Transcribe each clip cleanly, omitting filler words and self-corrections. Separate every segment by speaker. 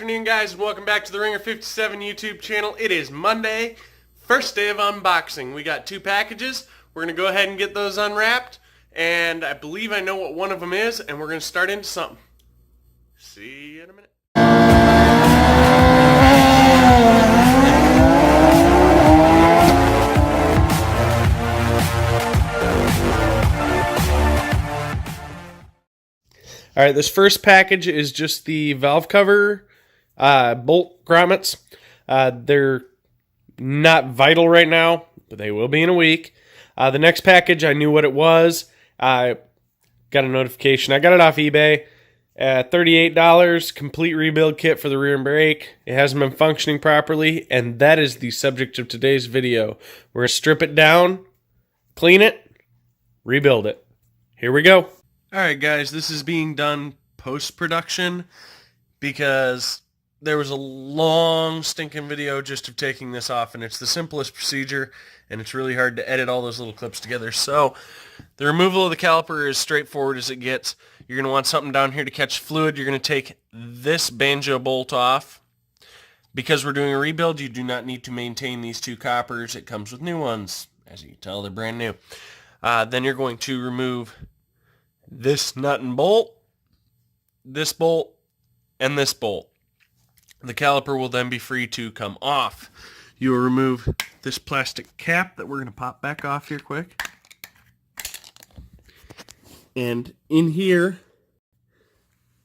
Speaker 1: afternoon, guys, and welcome back to the Ringer 57 YouTube channel. It is Monday, first day of unboxing. We got two packages. We're going to go ahead and get those unwrapped, and I believe I know what one of them is, and we're going to start into something. See you in a minute. All right, this first package is just the valve cover bolt grommets. They're not vital right now, but they will be in a week. The next package, I knew what it was. I got a notification. I got it off eBay at $38, complete rebuild kit for the rear and brake. It hasn't been functioning properly, and that is the subject of today's video. We're going to strip it down, clean it, rebuild it. Here we go. Alright guys, this is being done post-production because there was a long stinking video just of taking this off, and it's the simplest procedure, and it's really hard to edit all those little clips together. So the removal of the caliper is straightforward as it gets. You're going to want something down here to catch fluid. You're going to take this banjo bolt off. Because we're doing a rebuild, you do not need to maintain these two coppers. It comes with new ones. As you can tell, they're brand new. Then you're going to remove this nut and bolt, this bolt, and this bolt. The caliper will then be free to come off. You will remove this plastic cap that we're going to pop back off here quick. And in here,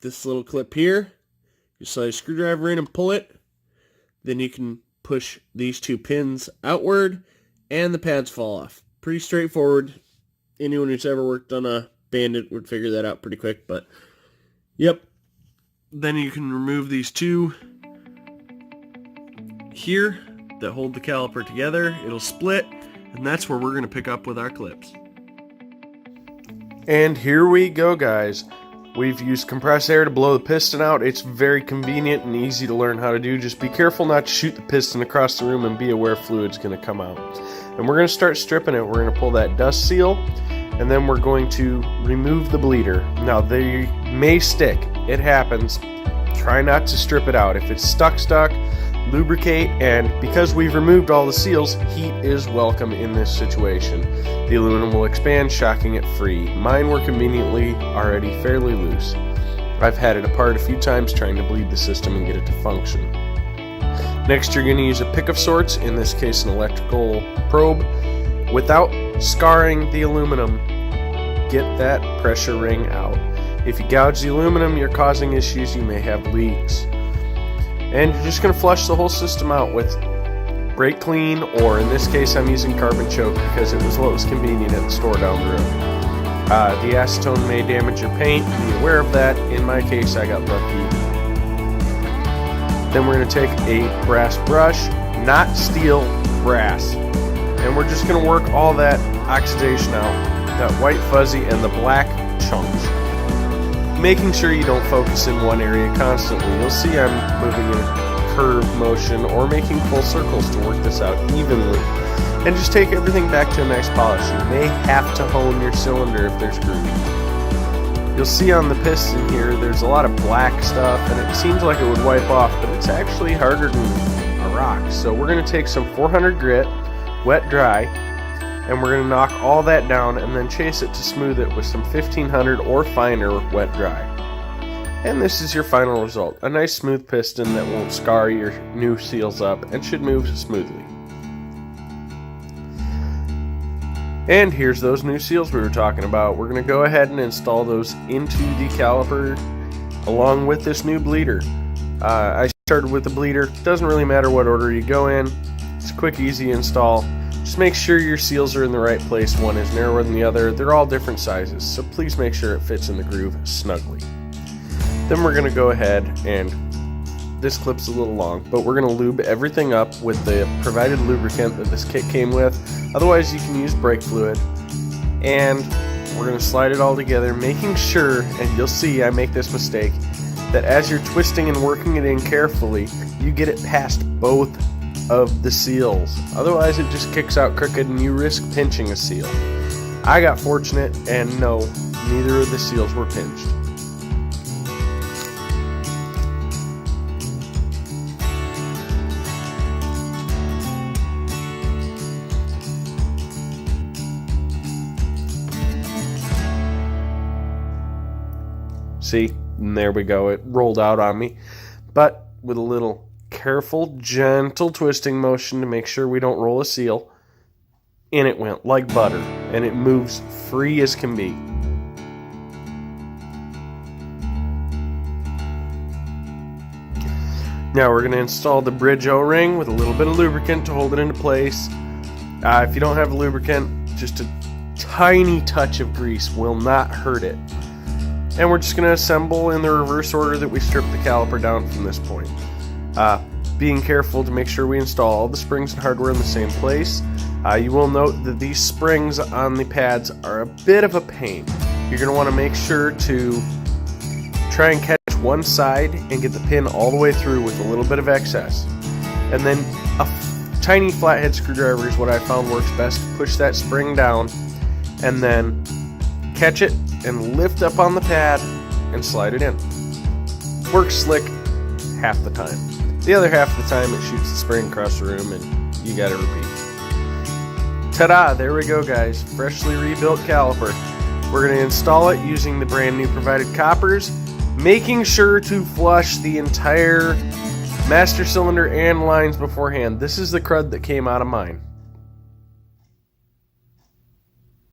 Speaker 1: this little clip here, you slide a screwdriver in and pull it. Then you can push these two pins outward and the pads fall off. Pretty straightforward. Anyone who's ever worked on a bandit would figure that out pretty quick, but yep. Then you can remove these two here that hold the caliper together. It'll split, and that's where we're going to pick up with our clips. And here we go, guys. We've used compressed air to blow the piston out. It's very convenient and easy to learn how to do. Just be careful not to shoot the piston across the room and be aware fluid's going to come out. And we're going to start stripping it. We're going to pull that dust seal, and then we're going to remove the bleeder. Now, they may stick. It happens. Try not to strip it out. If it's stuck, lubricate, and because we've removed all the seals, heat is welcome in this situation. The aluminum will expand, shocking it free. Mine were conveniently already fairly loose. I've had it apart a few times trying to bleed the system and get it to function. Next, you're going to use a pick of sorts, in this case an electrical probe. Without scarring the aluminum, get that pressure ring out. If you gouge the aluminum, you're causing issues. You may have leaks. And you're just going to flush the whole system out with brake clean, or in this case I'm using carbon choke because it was what was convenient at the store down the road. The acetone may damage your paint. Be aware of that. In my case, I got lucky. Then we're going to take a brass brush, not steel, brass. And we're just going to work all that oxidation out, that white fuzzy and the black chunks. Making sure you don't focus in one area constantly. You'll see I'm moving in a curved motion or making full circles to work this out evenly. And just take everything back to a nice polish. You may have to hone your cylinder if there's groove. You'll see on the piston here there's a lot of black stuff, and it seems like it would wipe off, but it's actually harder than a rock. So we're going to take some 400 grit, wet dry, and we're going to knock all that down and then chase it to smooth it with some 1500 or finer wet dry. And this is your final result. A nice smooth piston that won't scar your new seals up and should move smoothly. And here's those new seals we were talking about. We're going to go ahead and install those into the caliper along with this new bleeder. I started with the bleeder. Doesn't really matter what order you go in. It's a quick, easy install. Just make sure your seals are in the right place. One is narrower than the other. They're all different sizes, so please make sure it fits in the groove snugly. Then we're going to go ahead, and this clip's a little long, but we're going to lube everything up with the provided lubricant that this kit came with. Otherwise, you can use brake fluid. And we're going to slide it all together, making sure, and you'll see I make this mistake, that as you're twisting and working it in carefully, you get it past both of the seals. Otherwise it just kicks out crooked and you risk pinching a seal. I got fortunate, and no, neither of the seals were pinched. See, and there we go. It rolled out on me. But with a little careful, gentle twisting motion to make sure we don't roll a seal, in it went like butter, and it moves free as can be. Now we're going to install the bridge O-ring with a little bit of lubricant to hold it into place. If you don't have lubricant, just a tiny touch of grease will not hurt it. And we're just going to assemble in the reverse order that we stripped the caliper down from this point. Being careful to make sure we install all the springs and hardware in the same place. You will note that these springs on the pads are a bit of a pain. You're going to want to make sure to try and catch one side and get the pin all the way through with a little bit of excess. And then a tiny flathead screwdriver is what I found works best. Push that spring down and then catch it and lift up on the pad and slide it in. Works slick half the time. The other half of the time it shoots the spring across the room and you gotta repeat. Ta-da! There we go, guys. Freshly rebuilt caliper. We're going to install it using the brand new provided coppers, making sure to flush the entire master cylinder and lines beforehand. This is the crud that came out of mine.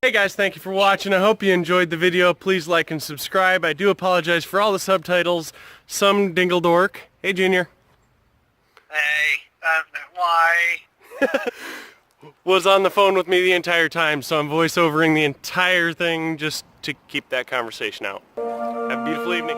Speaker 1: Hey guys, thank you for watching. I hope you enjoyed the video. Please like and subscribe. I do apologize for all the subtitles. Some dingle dork. Hey Junior.
Speaker 2: Hey, why?
Speaker 1: Was on the phone with me the entire time, so I'm voiceovering the entire thing just to keep that conversation out. Have a beautiful evening.